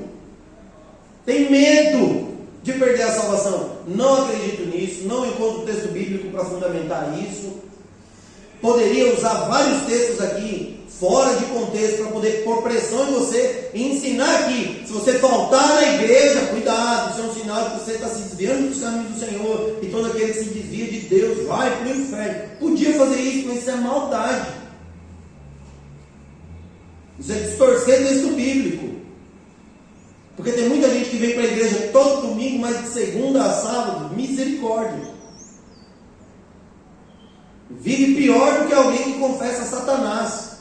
de perder a salvação. Não acredito nisso, não encontro texto bíblico para fundamentar isso. Poderia usar vários textos aqui fora de contexto para poder pôr pressão em você e ensinar que se você faltar na igreja, cuidado, isso é um sinal que você está se desviando dos caminhos do Senhor, e todo aquele que se desvia de Deus vai para o inferno. Podia fazer isso, mas isso é maldade. Isso é distorcer texto bíblico. Porque tem muita gente que vem para a igreja todo domingo, mas de segunda a sábado, misericórdia, vive pior do que alguém que confessa Satanás.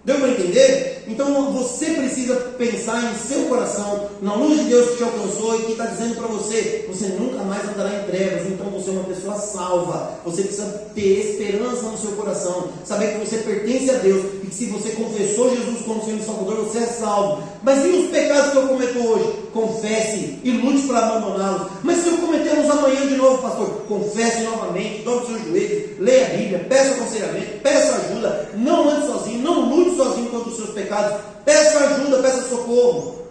Deu para entender? Então Então você precisa pensar em seu coração, na luz de Deus que te alcançou e que está dizendo para você, você nunca mais andará em trevas, então você é uma pessoa salva. Você precisa ter esperança no seu coração, saber que você pertence a Deus e que se você confessou Jesus como Senhor e Salvador, você é salvo. Mas e os pecados que eu cometo hoje? Confesse e lute para abandoná-los. Mas se eu cometermos amanhã de novo, pastor, confesse novamente, dobre seus joelhos, leia a Bíblia, peça aconselhamento, peça ajuda, não ande sozinho, não lute sozinho contra os seus pecados, peça ajuda, peça socorro.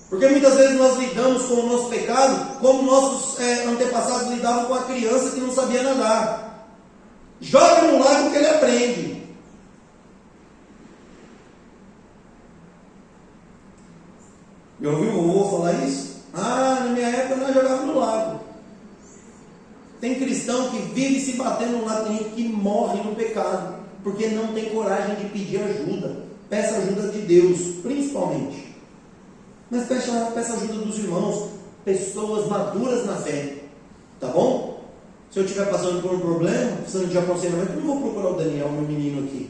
Porque muitas vezes nós lidamos com o nosso pecado como nossos antepassados lidavam com a criança que não sabia nadar. Joga no lago que ele aprende. Eu ouvi o vovô falar isso? Na minha época nós jogávamos no lago. Tem cristão que vive se batendo no lago, tem gente que morre no pecado, porque não tem coragem de pedir ajuda. Peça ajuda de Deus, principalmente. Mas peça ajuda dos irmãos, pessoas maduras na fé. Tá bom? Se eu estiver passando por um problema, precisando de aconselhamento, eu não vou procurar o Daniel, meu menino aqui.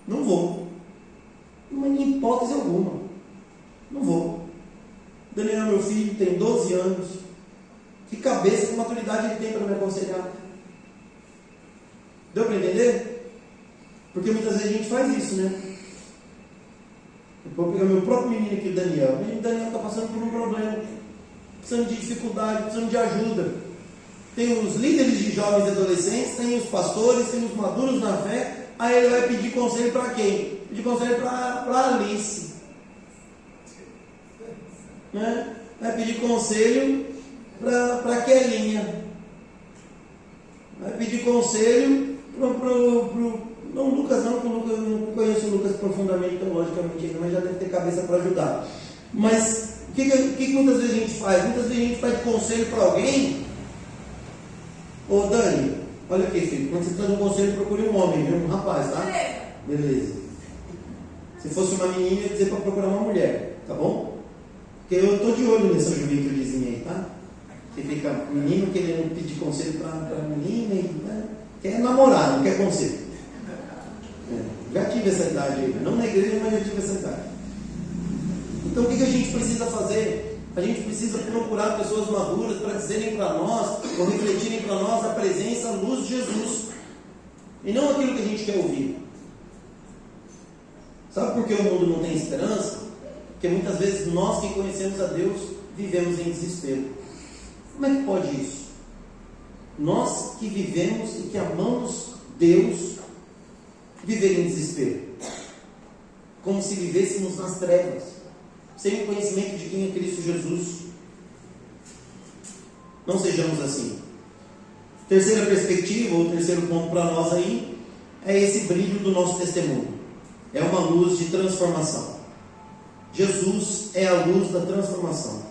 Não vou. Mas em hipótese alguma. Não vou. Daniel, meu filho, tem 12 anos. Que cabeça, que maturidade ele tem para me aconselhar? Deu para entender? Porque muitas vezes a gente faz isso, né? Eu vou pegar meu próprio menino aqui, o Daniel. O menino Daniel está passando por um problema, precisando de dificuldade, precisando de ajuda. Tem os líderes de jovens e adolescentes, tem os pastores, tem os maduros na fé. Aí ele vai pedir conselho para quem? Pedir conselho para Alice. Né? Vai pedir conselho para Kelinha. Vai pedir conselho não, Lucas não, porque eu não conheço o Lucas profundamente, teologicamente ainda, mas já deve ter cabeça para ajudar. Mas o que muitas vezes a gente faz? Muitas vezes a gente pede conselho para alguém. Ô Dani, olha aqui, filho, quando você precisa de um conselho, procure um homem, viu? Um rapaz, tá? Beleza. Se fosse uma menina, eu ia dizer para procurar uma mulher, tá bom? Porque eu estou de olho nessa juventudezinha aí, tá? Que fica menino querendo pedir conselho para menina e quer namorar, não quer conselho. Já tive essa idade aí, não na igreja, mas já tive essa idade. Então o que a gente precisa fazer? A gente precisa procurar pessoas maduras para dizerem para nós, ou refletirem para nós a presença, a luz de Jesus, e não aquilo que a gente quer ouvir. Sabe por que o mundo não tem esperança? Porque muitas vezes nós que conhecemos a Deus vivemos em desespero. Como é que pode isso? Nós que vivemos e que amamos Deus, viver em desespero, como se vivêssemos nas trevas, sem o conhecimento de quem é Cristo Jesus. Não sejamos assim. Terceira perspectiva, ou terceiro ponto para nós aí, é esse brilho do nosso testemunho. É uma luz de transformação. Jesus é a luz da transformação.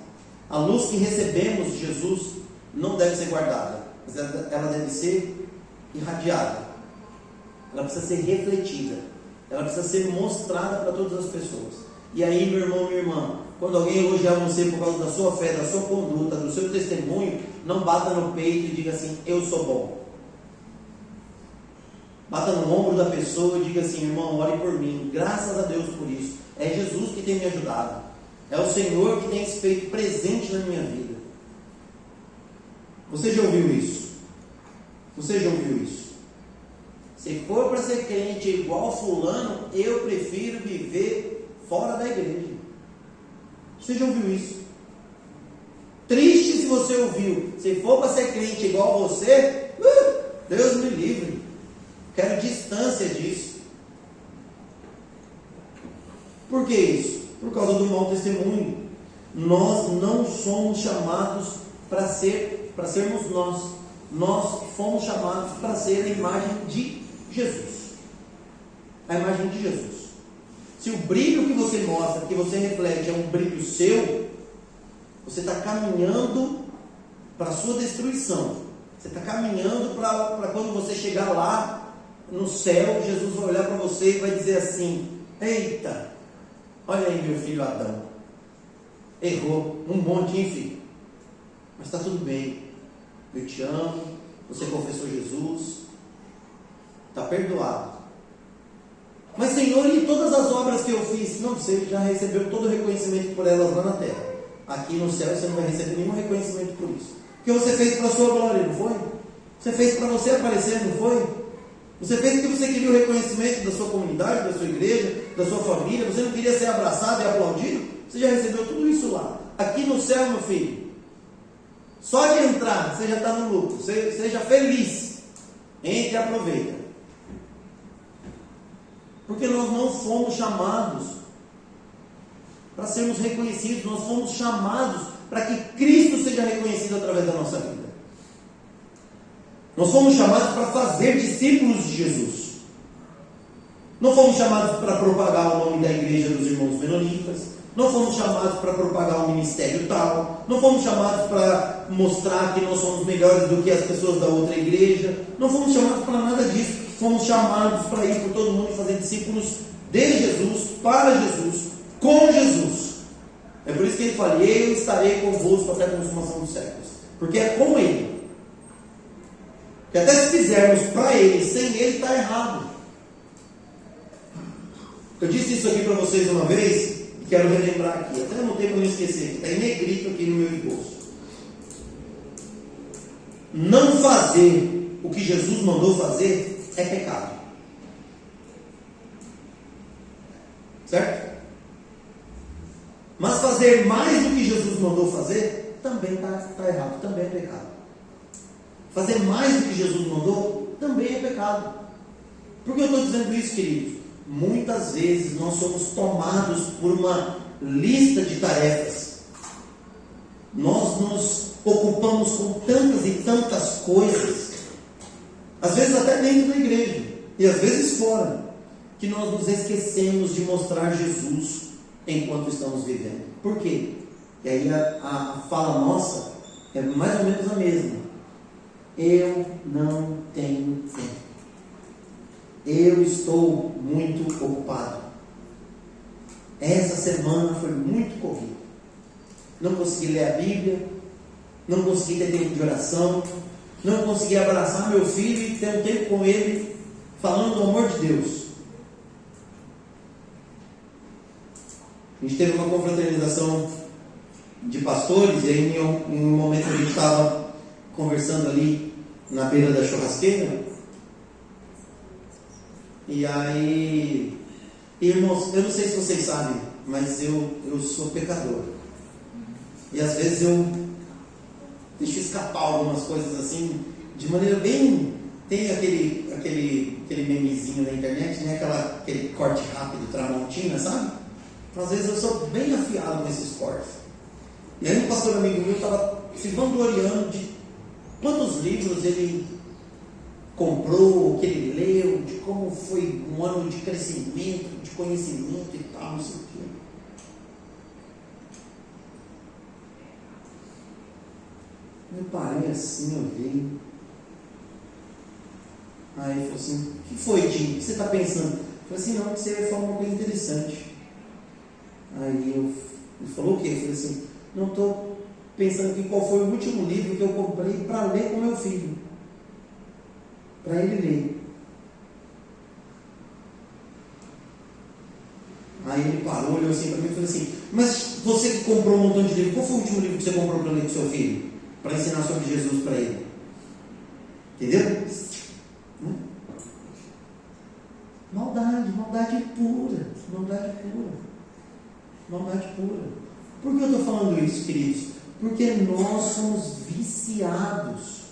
A luz que recebemos de Jesus não deve ser guardada, mas ela deve ser irradiada. Ela precisa ser refletida. Ela precisa ser mostrada para todas as pessoas. E aí, meu irmão, minha irmã, quando alguém elogiar você por causa da sua fé, da sua conduta, do seu testemunho, não bata no peito e diga assim, eu sou bom. Bata no ombro da pessoa e diga assim, irmão, ore por mim, graças a Deus por isso. É Jesus que tem me ajudado. É o Senhor que tem se feito presente na minha vida. Você já ouviu isso? Você já ouviu isso? Se for para ser crente igual fulano, eu prefiro viver fora da igreja. Você já ouviu isso? Triste se você ouviu. Se for para ser crente igual você, Deus me livre. Quero distância disso. Por que isso? Por causa do mau testemunho. Nós não somos chamados para sermos nós. Nós fomos chamados para ser a imagem de Jesus. A imagem de Jesus. Se o brilho que você mostra, que você reflete, é um brilho seu, você está caminhando para a sua destruição. Você está caminhando para quando você chegar lá no céu, Jesus vai olhar para você e vai dizer assim, eita, olha aí meu filho Adão, errou um monte, enfim, mas está tudo bem, eu te amo, você confessou Jesus, está perdoado. Mas Senhor, e todas as obras que eu fiz? Não, você já recebeu todo o reconhecimento por elas lá na terra. Aqui no céu você não vai receber nenhum reconhecimento por isso. Porque você fez para a sua glória, não foi? Você fez para você aparecer, não foi? Você fez porque você queria o reconhecimento da sua comunidade, da sua igreja, da sua família. Você não queria ser abraçado e aplaudido? Você já recebeu tudo isso lá. Aqui no céu, meu filho, só de entrar, você já está no lucro. Seja feliz. Entre e aproveita. Porque nós não fomos chamados para sermos reconhecidos. Nós fomos chamados para que Cristo seja reconhecido através da nossa vida. Nós fomos chamados para fazer discípulos de Jesus. Não fomos chamados para propagar o nome da igreja dos irmãos menonitas. Não fomos chamados para propagar um ministério tal. Não fomos chamados para mostrar que nós somos melhores do que as pessoas da outra igreja. Não fomos chamados para nada disso. Fomos chamados para ir por todo mundo e fazer discípulos de Jesus, para Jesus, com Jesus. É por isso que ele fala: eu estarei convosco até a consumação dos séculos. Porque é com ele. Que até se fizermos para ele, sem ele, está errado. Eu disse isso aqui para vocês uma vez e quero relembrar aqui. Até anotei para não esquecer, que está em negrito aqui no meu esboço. Não fazer o que Jesus mandou fazer é pecado. Certo? Mas fazer mais do que Jesus mandou fazer também está errado, também é pecado. Fazer mais do que Jesus mandou também é pecado. Por que eu estou dizendo isso, queridos? Muitas vezes nós somos tomados por uma lista de tarefas. Nós nos ocupamos com tantas e tantas coisas, às vezes até dentro da igreja, e às vezes fora, que nós nos esquecemos de mostrar Jesus enquanto estamos vivendo. Por quê? E aí a fala nossa é mais ou menos a mesma. Eu não tenho tempo. Eu estou muito ocupado. Essa semana foi muito corrida. Não consegui ler a Bíblia, não consegui ter tempo de oração, não consegui abraçar meu filho e ter um tempo com ele, falando do amor de Deus. A gente teve uma confraternização de pastores, e aí em um momento a gente estava conversando ali na beira da churrasqueira, e aí, irmãos, eu não sei se vocês sabem, mas eu sou pecador, e às vezes eu deixo escapar algumas coisas assim, de maneira bem... Tem aquele memezinho na internet, né? Aquele corte rápido, Tramontina, sabe? Então, às vezes eu sou bem afiado nesses cortes. E aí um pastor amigo meu estava se vangloriando de quantos livros ele comprou, que ele leu, de como foi um ano de crescimento, de conhecimento e tal, não sei o quê. Me parei assim, eu vi. Aí ele falou assim: o que foi, Tim? O que você está pensando? Eu falei assim: não, que você falou uma coisa interessante. Aí ele falou o quê? Eu falei assim: não, estou pensando aqui qual foi o último livro que eu comprei para ler com meu filho, para ele ler. Aí ele parou, olhou assim para mim e falou assim: mas você que comprou um montão de livros, qual foi o último livro que você comprou para ler com seu filho? Para ensinar sobre Jesus para ele. Entendeu? Maldade pura. Maldade pura. Por que eu estou falando isso, queridos? Porque nós somos viciados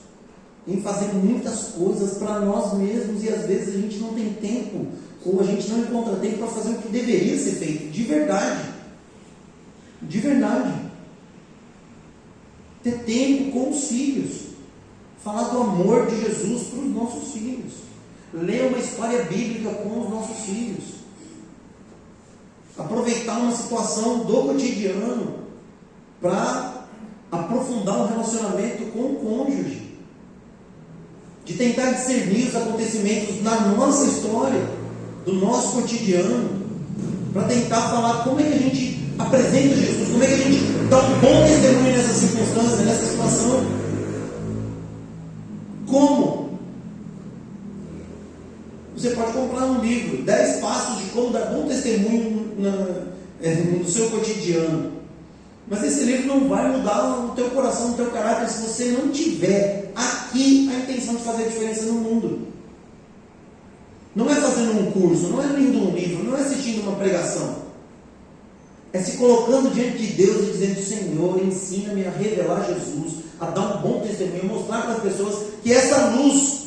em fazer muitas coisas para nós mesmos, e às vezes a gente não tem tempo, ou a gente não encontra tempo para fazer o que deveria ser feito, de verdade. De verdade. Ter tempo com os filhos, falar do amor de Jesus para os nossos filhos, ler uma história bíblica com os nossos filhos, aproveitar uma situação do cotidiano para aprofundar o relacionamento com o cônjuge, de tentar discernir os acontecimentos na nossa história, do nosso cotidiano, para tentar falar como é que a gente apresenta Jesus, como é que a gente dá um bom testemunho nessa circunstância, nessa situação. Como? Você pode comprar um livro, 10 passos de como dar bom testemunho no seu cotidiano. Mas esse livro não vai mudar o teu coração, o teu caráter, se você não tiver aqui a intenção de fazer a diferença no mundo. Não é fazendo um curso, não é lendo um livro, não é assistindo uma pregação. É se colocando diante de Deus e dizendo: Senhor, ensina-me a revelar Jesus, a dar um bom testemunho, mostrar para as pessoas que essa luz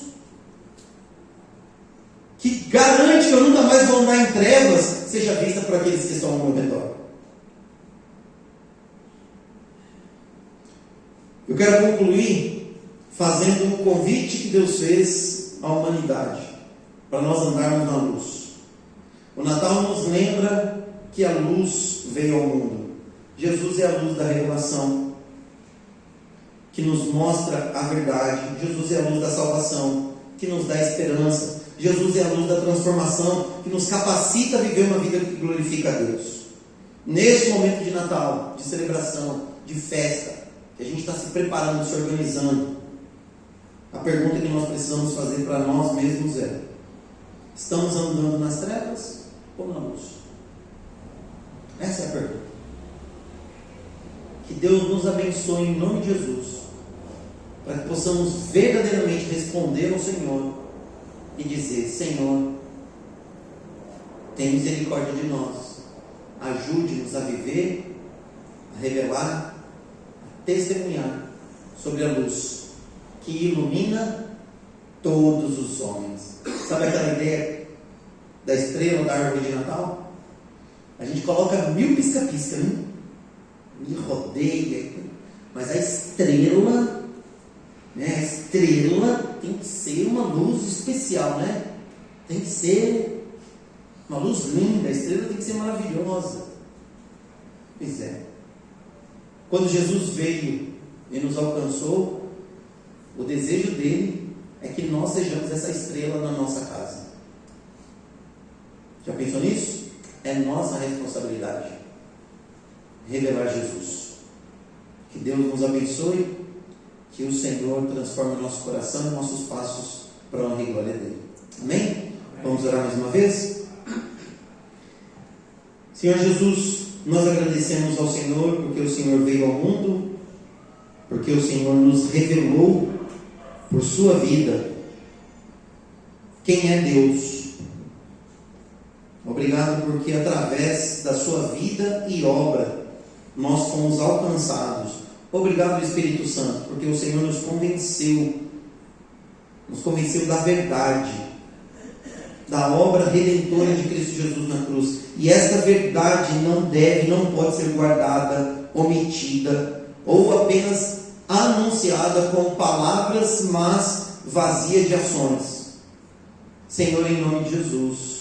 que garante que eu nunca mais vou andar em trevas seja vista por aqueles que estão ao meu redor. Eu quero concluir fazendo um convite que Deus fez à humanidade para nós andarmos na luz. O Natal nos lembra que a luz veio ao mundo. Jesus é a luz da revelação, que nos mostra a verdade. Jesus é a luz da salvação, que nos dá esperança. Jesus é a luz da transformação, que nos capacita a viver uma vida que glorifica a Deus. Neste momento de Natal, de celebração, de festa, que a gente está se preparando, se organizando, a pergunta que nós precisamos fazer para nós mesmos é: estamos andando nas trevas ou na luz? Essa é a pergunta. Que Deus nos abençoe em nome de Jesus, para que possamos verdadeiramente responder ao Senhor e dizer: Senhor, tem misericórdia de nós, ajude-nos a viver, a revelar, a testemunhar sobre a luz que ilumina todos os homens. Sabe aquela ideia da estrela da árvore de Natal? A gente coloca 1000 pisca-pisca, né? E rodeia, mas a estrela, né? A estrela tem que ser uma luz especial, né? Tem que ser uma luz linda, a estrela tem que ser maravilhosa. Pois é. Quando Jesus veio e nos alcançou, o desejo dele é que nós sejamos essa estrela na nossa casa. Já pensou nisso? É nossa responsabilidade revelar Jesus. Que Deus nos abençoe, que o Senhor transforme nosso coração e nossos passos para a honra e glória dele. Amém? Vamos orar mais uma vez? Senhor Jesus, nós agradecemos ao Senhor porque o Senhor veio ao mundo, porque o Senhor nos revelou por sua vida quem é Deus. Obrigado porque através da sua vida e obra nós fomos alcançados. Obrigado, Espírito Santo, porque o Senhor nos convenceu da verdade, da obra redentora de Cristo Jesus na cruz. E esta verdade não pode ser guardada, omitida ou apenas anunciada com palavras, mas vazia de ações. Senhor, em nome de Jesus,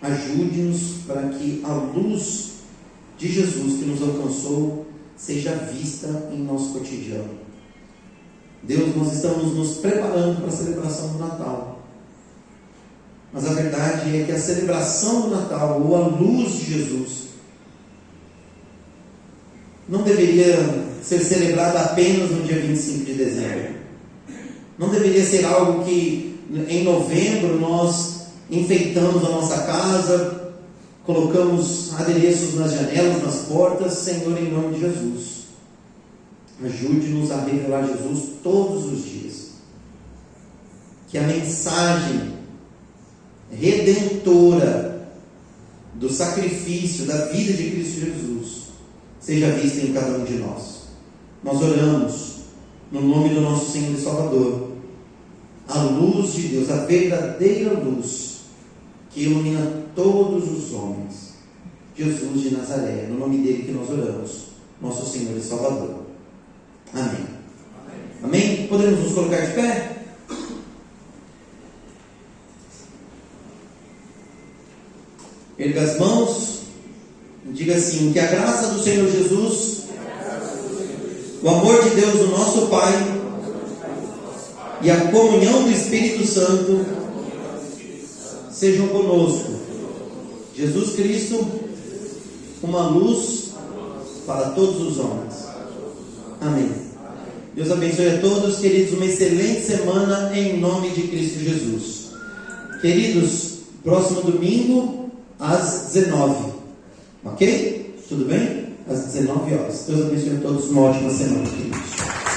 ajude-nos para que a luz de Jesus que nos alcançou seja vista em nosso cotidiano. Deus, nós estamos nos preparando para a celebração do Natal. Mas a verdade é que a celebração do Natal, ou a luz de Jesus, não deveria ser celebrada apenas no dia 25 de dezembro. Não deveria ser algo que em novembro nós enfeitamos a nossa casa, colocamos adereços nas janelas, nas portas. Senhor, em nome de Jesus, ajude-nos a revelar Jesus todos os dias. Que a mensagem redentora do sacrifício, da vida de Cristo Jesus, seja vista em cada um de nós. Nós oramos no nome do nosso Senhor e Salvador, a luz de Deus, a verdadeira luz que ilumina todos os homens, Jesus de Nazaré. No nome dele que nós oramos, nosso Senhor e Salvador. Amém. Amém? Podemos nos colocar de pé? Erga as mãos e diga assim: que a graça do Senhor Jesus, o amor de Deus, o nosso Pai, e a comunhão do Espírito Santo sejam conosco. Jesus Cristo, uma luz para todos os homens. Amém. Deus abençoe a todos, queridos, uma excelente semana em nome de Cristo Jesus. Queridos, próximo domingo às 19. Ok? Tudo bem? Às 19 horas. Deus abençoe a todos. Uma ótima semana, queridos.